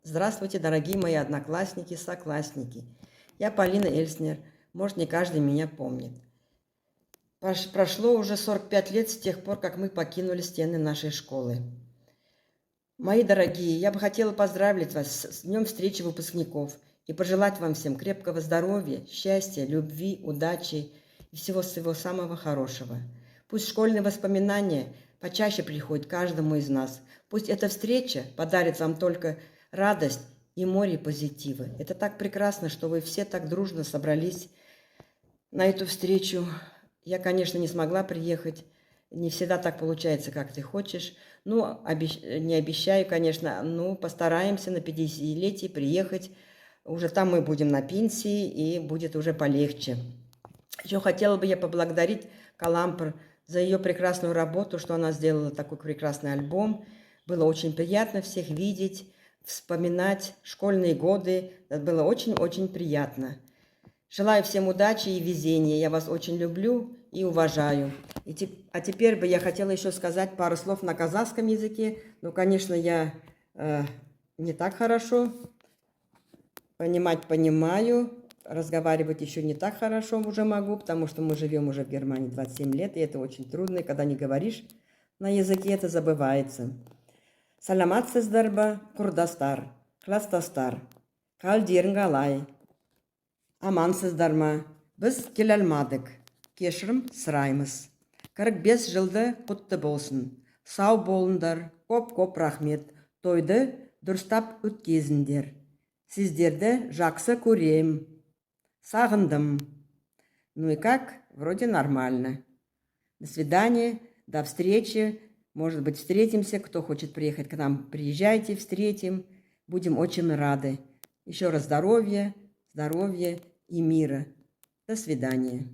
Здравствуйте, дорогие мои одноклассники, соклассники. Я Полина Эльснер, может, не каждый меня помнит. Прошло уже 45 лет с тех пор, как мы покинули стены нашей школы. Мои дорогие, я бы хотела поздравить вас с днем встречи выпускников и пожелать вам всем крепкого здоровья, счастья, любви, удачи и всего-всего самого хорошего. Пусть школьные воспоминания почаще приходят каждому из нас. Пусть эта встреча подарит вам только радость и море позитива. Это так прекрасно, что вы все так дружно собрались на эту встречу. Я, конечно, не смогла приехать. Не всегда так получается, как ты хочешь. Ну, не обещаю, конечно, но постараемся на 50-летие приехать. Уже там мы будем на пенсии, и будет уже полегче. Еще хотела бы я поблагодарить Калампр за ее прекрасную работу, что она сделала такой прекрасный альбом. Было очень приятно всех видеть, вспоминать школьные годы. Это было очень-очень приятно. Желаю всем удачи и везения. Я вас очень люблю и уважаю. А теперь бы я хотела еще сказать пару слов на казахском языке. Ну, конечно, я не так хорошо. Понимать понимаю. Разговаривать еще не так хорошо уже могу, потому что мы живем уже в Германии 27 лет, и это очень трудно. И когда не говоришь на языке, это забывается. Саламатсыздарба, курдастар, кластастар, калдерін қалай. Амансыздар ма? Біз келе алмадық. Кешірім сұраймыз. 45 жылды құтты болсын. Сау болыңдар, көп рахмет. Тойды дұрыстап өткезіңдер. Сіздерді жақсы көрем. Сағындым. Ну и как? Вроде нормально. До свидания, до встречи. Может быть, встретимся. Кто хочет приехать к нам, приезжайте, встретим. Будем очень рады. Еще раз здоровья, здоровья и мира. До свидания.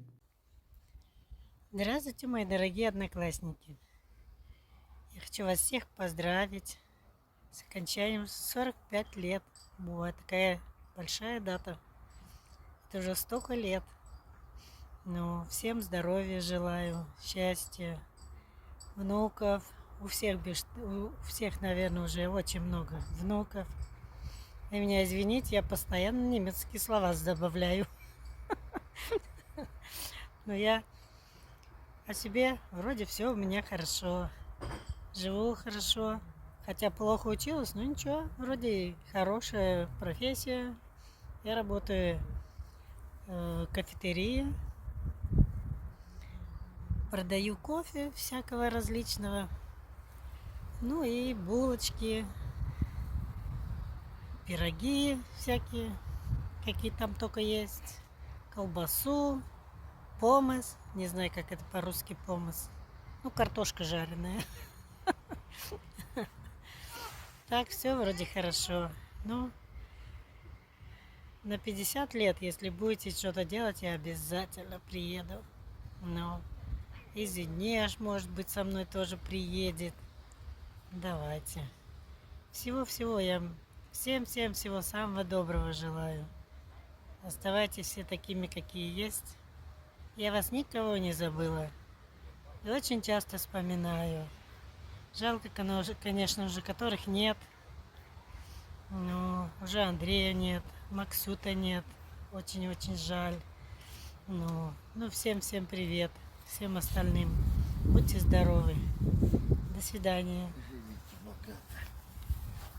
Здравствуйте, мои дорогие одноклассники. Я хочу вас всех поздравить с окончанием 45 лет. Бывает такая большая дата. Это уже столько лет. Но всем здоровья желаю, счастья, внуков. У всех, наверное, уже очень много внуков. Вы меня извините, я постоянно немецкие слова добавляю. Но я о себе вроде все у меня хорошо. Живу хорошо. Хотя плохо училась, но ничего. Вроде хорошая профессия. Я работаю в кафетерии. Продаю кофе всякого различного. Ну и булочки, пироги всякие, какие там только есть. Колбасу, помес. Не знаю, как это по-русски помес. Ну, картошка жареная. Так, все вроде хорошо. Ну, на 50 лет, если будете что-то делать, я обязательно приеду. Ну, и Зинеш, может быть, со мной тоже приедет. Давайте. Всего-всего я всем всего самого доброго желаю. Оставайтесь все такими, какие есть. Я вас никого не забыла. И очень часто вспоминаю. Жалко, конечно, уже которых нет. Ну, уже Андрея нет, Максута нет. Очень-очень жаль. Ну, всем привет. Всем остальным. Будьте здоровы. До свидания.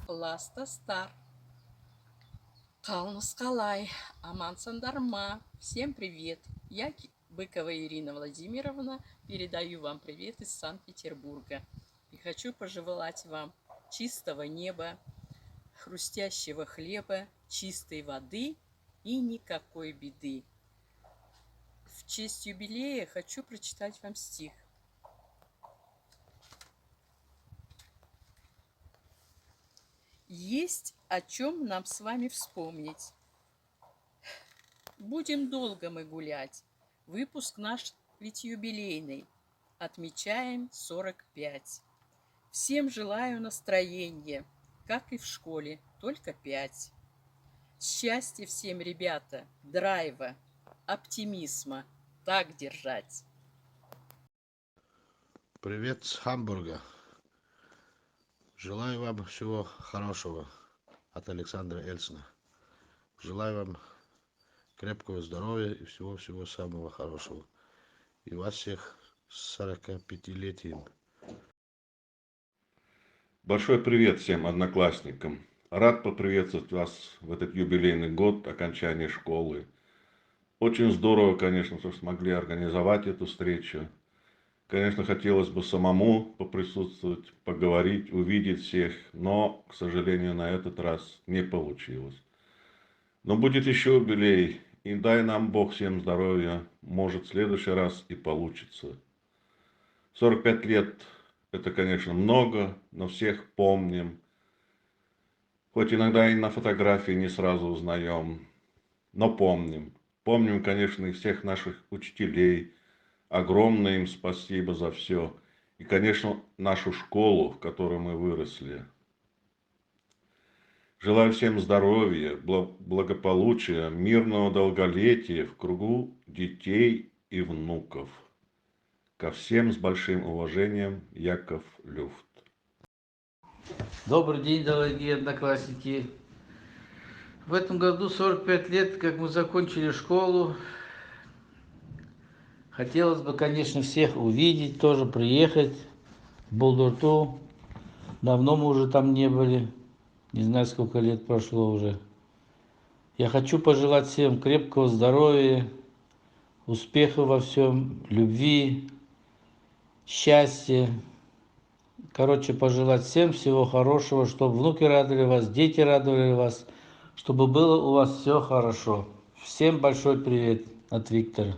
Ластастар. Қалыңыз қалай? Амансыңдар ма? Всем привет! Я Быкова Ирина Владимировна передаю вам привет из Санкт-Петербурга. И хочу пожелать вам чистого неба, хрустящего хлеба, чистой воды и никакой беды. В честь юбилея хочу прочитать вам стих. Есть о чем нам с вами вспомнить. Будем долго мы гулять. Выпуск наш ведь юбилейный. Отмечаем 45. Всем желаю настроения, как и в школе, только 5. Счастья всем, ребята, драйва, оптимизма. Так держать. Привет с Хамбурга. Желаю вам всего хорошего. от Александра Эльсона. Желаю вам крепкого здоровья и всего-всего самого хорошего. И вас всех с 45-летием. Большой привет всем одноклассникам. Рад поприветствовать вас в этот юбилейный год окончания школы. Очень здорово, конечно, что смогли организовать эту встречу. Конечно, хотелось бы самому поприсутствовать, поговорить, увидеть всех, но, к сожалению, на этот раз не получилось. Но будет еще юбилей, и дай нам Бог всем здоровья, может, в следующий раз и получится. 45 лет – это, конечно, много, но всех помним. Хоть иногда и на фотографии не сразу узнаем, но помним. Помним, конечно, и всех наших учителей. Огромное им спасибо за все. И, конечно, нашу школу, в которой мы выросли. Желаю всем здоровья, благополучия, мирного долголетия в кругу детей и внуков. Ко всем с большим уважением, Яков Люфт. Добрый день, дорогие одноклассники. В этом году 45 лет, как мы закончили школу. Хотелось бы, конечно, всех увидеть, тоже приехать в Булдурту. Давно мы уже там не были. Не знаю, сколько лет прошло уже. Я хочу пожелать всем крепкого здоровья, успеха во всем, любви, счастья. Короче, пожелать всем всего хорошего, чтобы внуки радовали вас, дети радовали вас, чтобы было у вас все хорошо. Всем большой привет от Виктора.